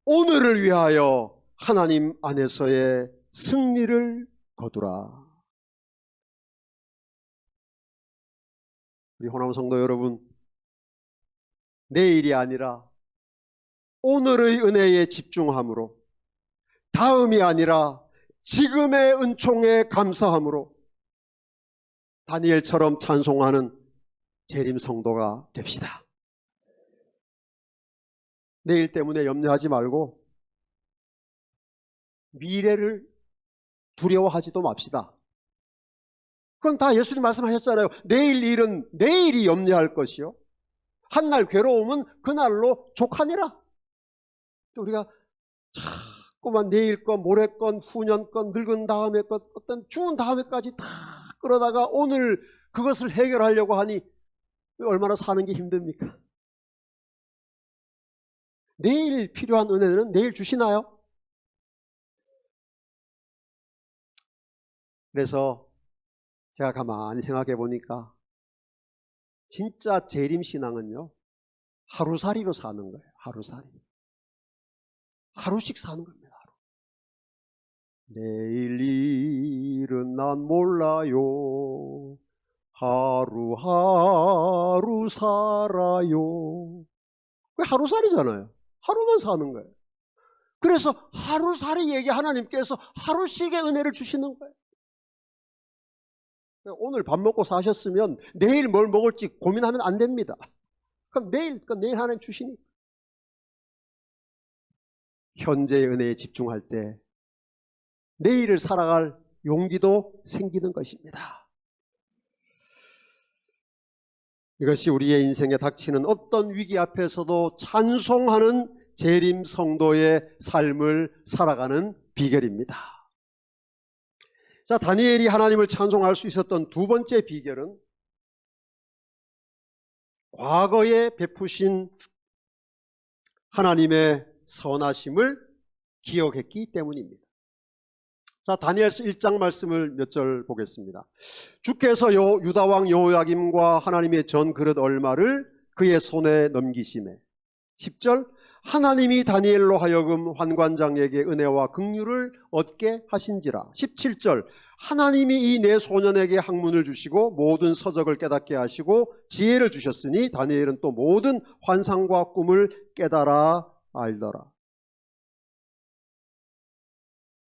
오늘을 위하여 하나님 안에서의 승리를 거두라. 우리 호남 성도 여러분, 내일이 아니라 오늘의 은혜에 집중함으로, 다음이 아니라 지금의 은총에 감사함으로 다니엘처럼 찬송하는 재림 성도가 됩시다. 내일 때문에 염려하지 말고 미래를 두려워하지도 맙시다. 그건 다 예수님 말씀하셨잖아요. 내일 일은 내일이 염려할 것이요, 한날 괴로움은 그날로 족하니라. 우리가 자꾸만 내일 건, 모레 건, 후년 건, 늙은 다음에 건, 어떤 죽은 다음에까지 다 그러다가 오늘 그것을 해결하려고 하니 얼마나 사는 게 힘듭니까? 내일 필요한 은혜는 내일 주시나요? 그래서 제가 가만히 생각해 보니까 진짜 재림신앙은요, 하루살이로 사는 거예요. 하루살이. 하루씩 사는 겁니다. 하루. 내일 일은 난 몰라요. 하루하루 살아요. 그게 하루살이잖아요. 하루만 사는 거예요. 그래서 하루살이에게 하나님께서 하루씩의 은혜를 주시는 거예요. 오늘 밥 먹고 사셨으면 내일 뭘 먹을지 고민하면 안 됩니다. 그럼 내일 하나님 주시니까. 현재의 은혜에 집중할 때 내일을 살아갈 용기도 생기는 것입니다. 이것이 우리의 인생에 닥치는 어떤 위기 앞에서도 찬송하는 재림 성도의 삶을 살아가는 비결입니다. 자, 다니엘이 하나님을 찬송할 수 있었던 두 번째 비결은 과거에 베푸신 하나님의 선하심을 기억했기 때문입니다. 자, 다니엘서 1장 말씀을 몇 절 보겠습니다. 주께서 유다왕 여호야김과 하나님의 전 그릇 얼마를 그의 손에 넘기시매. 10절, 하나님이 다니엘로 하여금 환관장에게 은혜와 긍휼을 얻게 하신지라. 17절, 하나님이 이 네 소년에게 학문을 주시고 모든 서적을 깨닫게 하시고 지혜를 주셨으니 다니엘은 또 모든 환상과 꿈을 깨달아 알더라.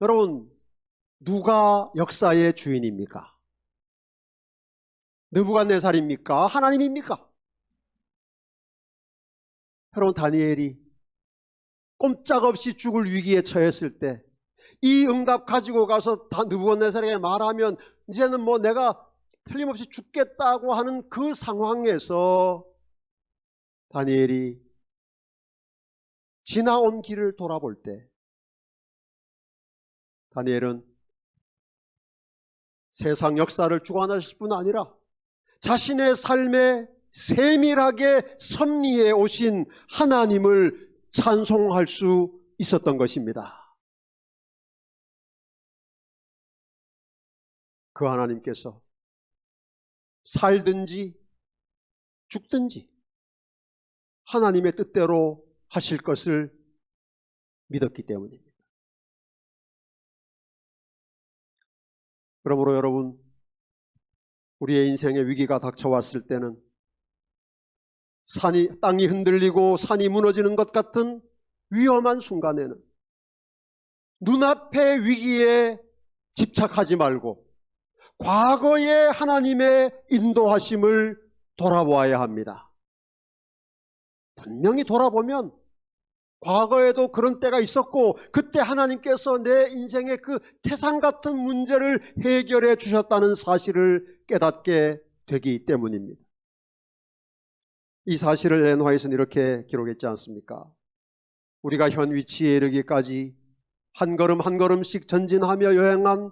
여러분, 누가 역사의 주인입니까? 느부갓네살입니까? 하나님입니까? 여러분, 다니엘이 꼼짝없이 죽을 위기에 처했을 때 이 응답 가지고 가서 느부갓네살에게 말하면 이제는 뭐 내가 틀림없이 죽겠다고 하는 그 상황에서 다니엘이 지나온 길을 돌아볼 때 다니엘은 세상 역사를 주관하실 뿐 아니라 자신의 삶에 세밀하게 섭리해 오신 하나님을 찬송할 수 있었던 것입니다. 그 하나님께서 살든지 죽든지 하나님의 뜻대로 하실 것을 믿었기 때문입니다. 그러므로 여러분, 우리의 인생의 위기가 닥쳐왔을 때는 땅이 흔들리고 산이 무너지는 것 같은 위험한 순간에는 눈앞의 위기에 집착하지 말고 과거의 하나님의 인도하심을 돌아보아야 합니다. 분명히 돌아보면 과거에도 그런 때가 있었고 그때 하나님께서 내 인생의 그 태산 같은 문제를 해결해 주셨다는 사실을 깨닫게 되기 때문입니다. 이 사실을 낸 화에서는 이렇게 기록했지 않습니까? 우리가 현 위치에 이르기까지 한 걸음 한 걸음씩 전진하며 여행한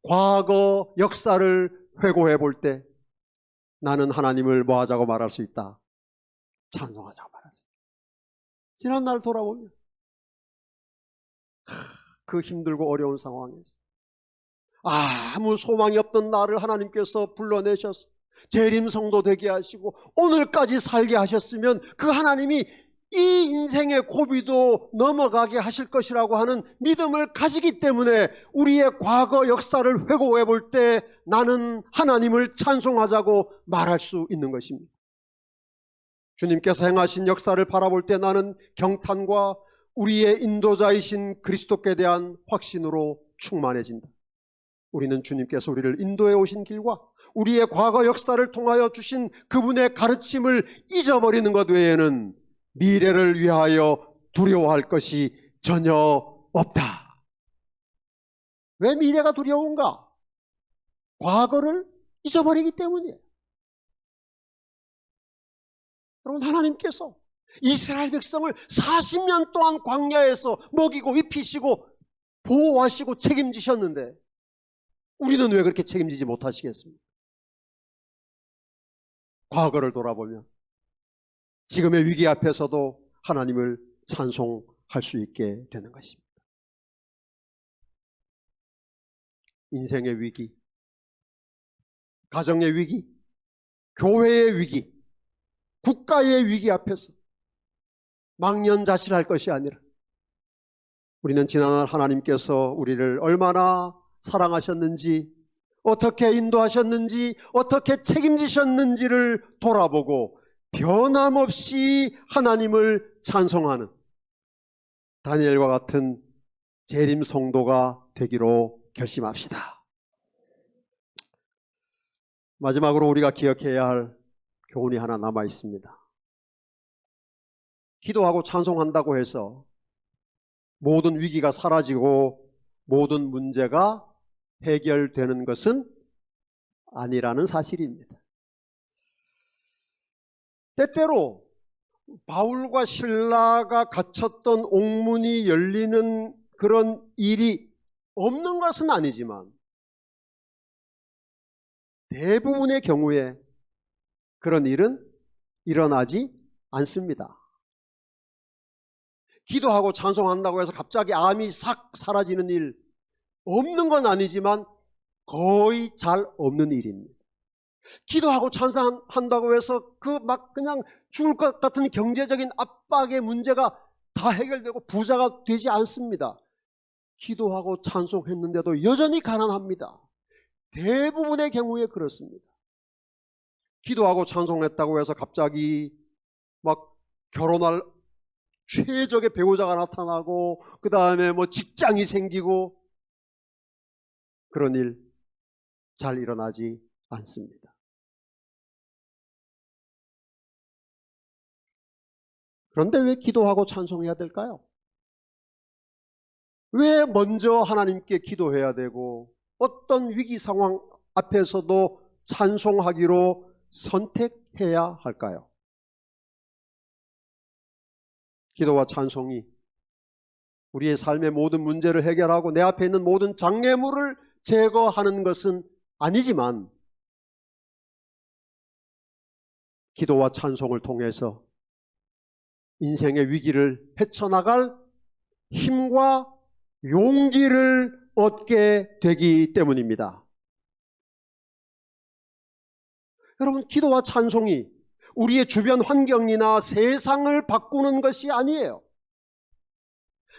과거 역사를 회고해 볼 때 나는 하나님을 뭐 하자고 말할 수 있다? 찬송하자고 말할 수 있다. 지난 날 돌아보면 그 힘들고 어려운 상황에서 아무 소망이 없던 나를 하나님께서 불러내셔서 재림성도 되게 하시고 오늘까지 살게 하셨으면 그 하나님이 이 인생의 고비도 넘어가게 하실 것이라고 하는 믿음을 가지기 때문에 우리의 과거 역사를 회고해 볼 때 나는 하나님을 찬송하자고 말할 수 있는 것입니다. 주님께서 행하신 역사를 바라볼 때 나는 경탄과 우리의 인도자이신 그리스도께 대한 확신으로 충만해진다. 우리는 주님께서 우리를 인도해 오신 길과 우리의 과거 역사를 통하여 주신 그분의 가르침을 잊어버리는 것 외에는 미래를 위하여 두려워할 것이 전혀 없다. 왜 미래가 두려운가? 과거를 잊어버리기 때문이에요. 여러분, 하나님께서 이스라엘 백성을 40년 동안 광야에서 먹이고 입히시고 보호하시고 책임지셨는데 우리는 왜 그렇게 책임지지 못하시겠습니까? 과거를 돌아보면 지금의 위기 앞에서도 하나님을 찬송할 수 있게 되는 것입니다. 인생의 위기, 가정의 위기, 교회의 위기, 국가의 위기 앞에서 망연자실할 것이 아니라 우리는 지난날 하나님께서 우리를 얼마나 사랑하셨는지, 어떻게 인도하셨는지, 어떻게 책임지셨는지를 돌아보고 변함없이 하나님을 찬송하는 다니엘과 같은 재림 성도가 되기로 결심합시다. 마지막으로 우리가 기억해야 할 교훈이 하나 남아 있습니다. 기도하고 찬송한다고 해서 모든 위기가 사라지고 모든 문제가 해결되는 것은 아니라는 사실입니다. 때때로 바울과 실라가 갇혔던 옥문이 열리는 그런 일이 없는 것은 아니지만 대부분의 경우에 그런 일은 일어나지 않습니다. 기도하고 찬송한다고 해서 갑자기 암이 싹 사라지는 일 없는 건 아니지만 거의 잘 없는 일입니다. 기도하고 찬송한다고 해서 그 막 그냥 죽을 것 같은 경제적인 압박의 문제가 다 해결되고 부자가 되지 않습니다. 기도하고 찬송했는데도 여전히 가난합니다. 대부분의 경우에 그렇습니다. 기도하고 찬송했다고 해서 갑자기 막 결혼할 최적의 배우자가 나타나고 그 다음에 뭐 직장이 생기고 그런 일 잘 일어나지 않습니다. 그런데 왜 기도하고 찬송해야 될까요? 왜 먼저 하나님께 기도해야 되고 어떤 위기 상황 앞에서도 찬송하기로 선택해야 할까요? 기도와 찬송이 우리의 삶의 모든 문제를 해결하고 내 앞에 있는 모든 장애물을 제거하는 것은 아니지만 기도와 찬송을 통해서 인생의 위기를 헤쳐나갈 힘과 용기를 얻게 되기 때문입니다. 여러분, 기도와 찬송이 우리의 주변 환경이나 세상을 바꾸는 것이 아니에요.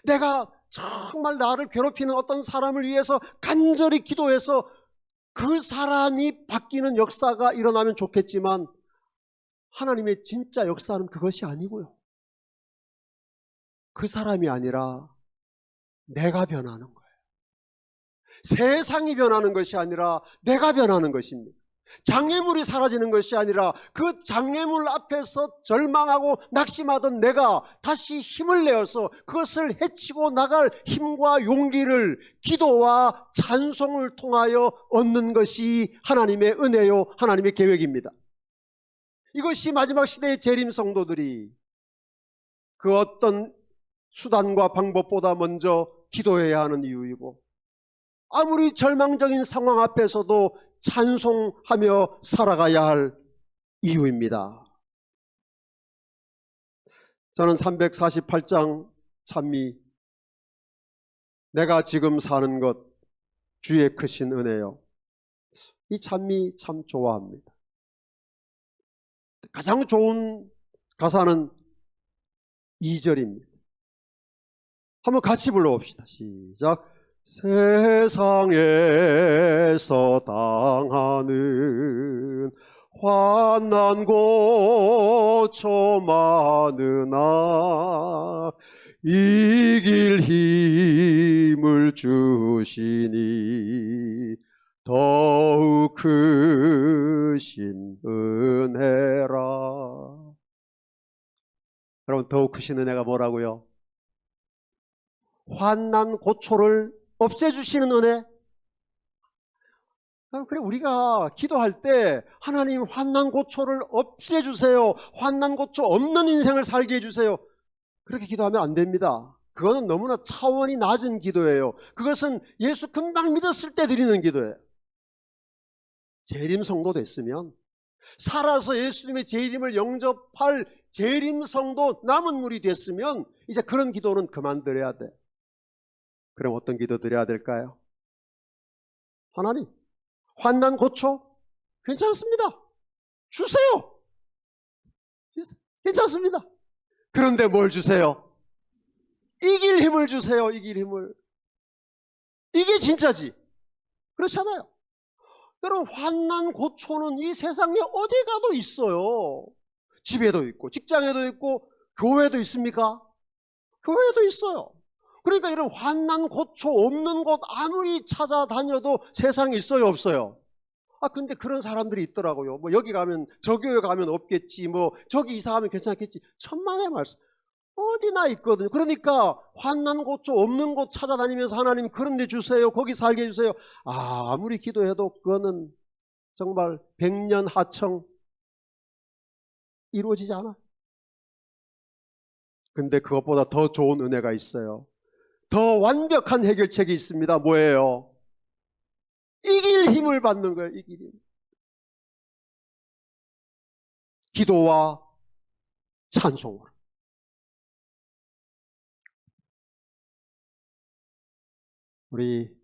내가 정말 나를 괴롭히는 어떤 사람을 위해서 간절히 기도해서 그 사람이 바뀌는 역사가 일어나면 좋겠지만 하나님의 진짜 역사는 그것이 아니고요. 그 사람이 아니라 내가 변하는 거예요. 세상이 변하는 것이 아니라 내가 변하는 것입니다. 장애물이 사라지는 것이 아니라 그 장애물 앞에서 절망하고 낙심하던 내가 다시 힘을 내어서 그것을 헤치고 나갈 힘과 용기를 기도와 찬송을 통하여 얻는 것이 하나님의 은혜요, 하나님의 계획입니다. 이것이 마지막 시대의 재림 성도들이 그 어떤 수단과 방법보다 먼저 기도해야 하는 이유이고, 아무리 절망적인 상황 앞에서도 찬송하며 살아가야 할 이유입니다. 저는 348장 찬미, 내가 지금 사는 것 주의 크신 은혜요, 이 찬미 참 좋아합니다. 가장 좋은 가사는 2절입니다. 한번 같이 불러봅시다. 시작. 세상에서 당하는 환난 고초 많으나 이길 힘을 주시니 더욱 크신 은혜라. 여러분, 더욱 크신 은혜가 뭐라고요? 환난 고초를 없애주시는 은혜. 그래, 우리가 기도할 때 하나님 환난 고초를 없애주세요, 환난 고초 없는 인생을 살게 해주세요, 그렇게 기도하면 안 됩니다. 그거는 너무나 차원이 낮은 기도예요. 그것은 예수 금방 믿었을 때 드리는 기도예요. 재림 성도 됐으면, 살아서 예수님의 재림을 영접할 재림 성도 남은 물이 됐으면 이제 그런 기도는 그만 드려야 돼. 그럼 어떤 기도 드려야 될까요? 하나님, 환난 고초 괜찮습니다, 주세요. 괜찮습니다. 그런데 뭘 주세요? 이길 힘을 주세요. 이길 힘을. 이게 진짜지. 그렇잖아요. 여러분, 환난 고초는 이 세상에 어디 가도 있어요. 집에도 있고 직장에도 있고 교회도 있습니까? 교회도 있어요. 그러니까 이런 환난 고초 없는 곳 아무리 찾아다녀도 세상에 있어요, 없어요? 근데 그런 사람들이 있더라고요. 뭐 여기 가면, 저 교회 가면 없겠지, 뭐 저기 이사 가면 괜찮겠지. 천만의 말씀. 어디나 있거든요. 그러니까 환난 고초 없는 곳 찾아다니면서 하나님 그런 데 주세요, 거기 살게 해주세요. 아무리 기도해도 그거는 정말 백년 하청 이루어지지 않아. 근데 그것보다 더 좋은 은혜가 있어요. 더 완벽한 해결책이 있습니다. 뭐예요? 이길 힘을 받는 거예요. 이길 힘. 기도와 찬송으로. 우리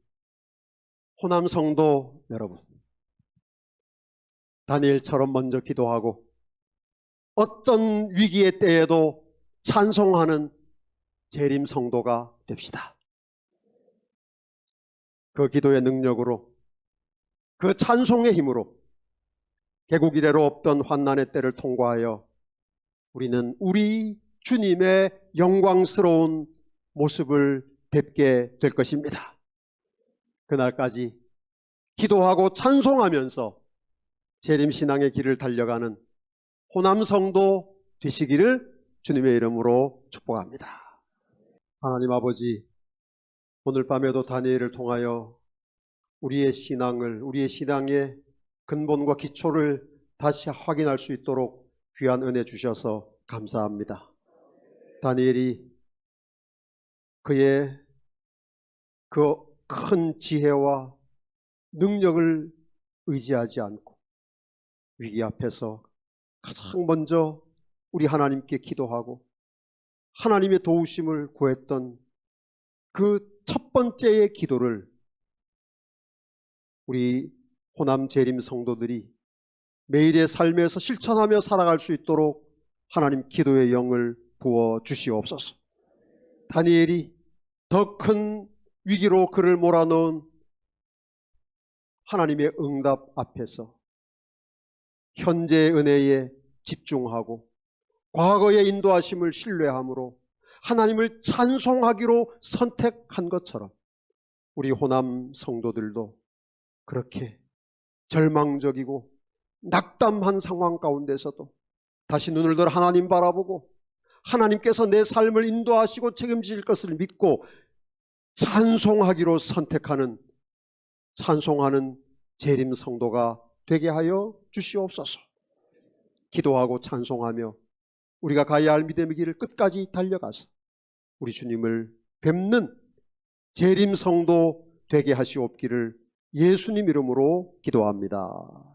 호남 성도 여러분, 다니엘처럼 먼저 기도하고 어떤 위기의 때에도 찬송하는 재림 성도가 됩시다. 그 기도의 능력으로, 그 찬송의 힘으로 개국 이래로 없던 환난의 때를 통과하여 우리는 우리 주님의 영광스러운 모습을 뵙게 될 것입니다. 그날까지 기도하고 찬송하면서 재림신앙의 길을 달려가는 호남 성도 되시기를 주님의 이름으로 축복합니다. 하나님 아버지, 오늘 밤에도 다니엘을 통하여 우리의 신앙을, 우리의 신앙의 근본과 기초를 다시 확인할 수 있도록 귀한 은혜 주셔서 감사합니다. 다니엘이 그의 그 큰 지혜와 능력을 의지하지 않고 위기 앞에서 가장 먼저 우리 하나님께 기도하고 하나님의 도우심을 구했던 그 첫 번째의 기도를 우리 호남 재림 성도들이 매일의 삶에서 실천하며 살아갈 수 있도록 하나님 기도의 영을 부어 주시옵소서. 다니엘이 더 큰 위기로 그를 몰아넣은 하나님의 응답 앞에서 현재의 은혜에 집중하고 과거의 인도하심을 신뢰함으로 하나님을 찬송하기로 선택한 것처럼 우리 호남 성도들도 그렇게 절망적이고 낙담한 상황 가운데서도 다시 눈을 들어 하나님 바라보고 하나님께서 내 삶을 인도하시고 책임지실 것을 믿고 찬송하기로 선택하는 찬송하는 재림 성도가 되게 하여 주시옵소서. 기도하고 찬송하며 우리가 가야 할 믿음의 길을 끝까지 달려가서 우리 주님을 뵙는 재림 성도 되게 하시옵기를 예수님 이름으로 기도합니다.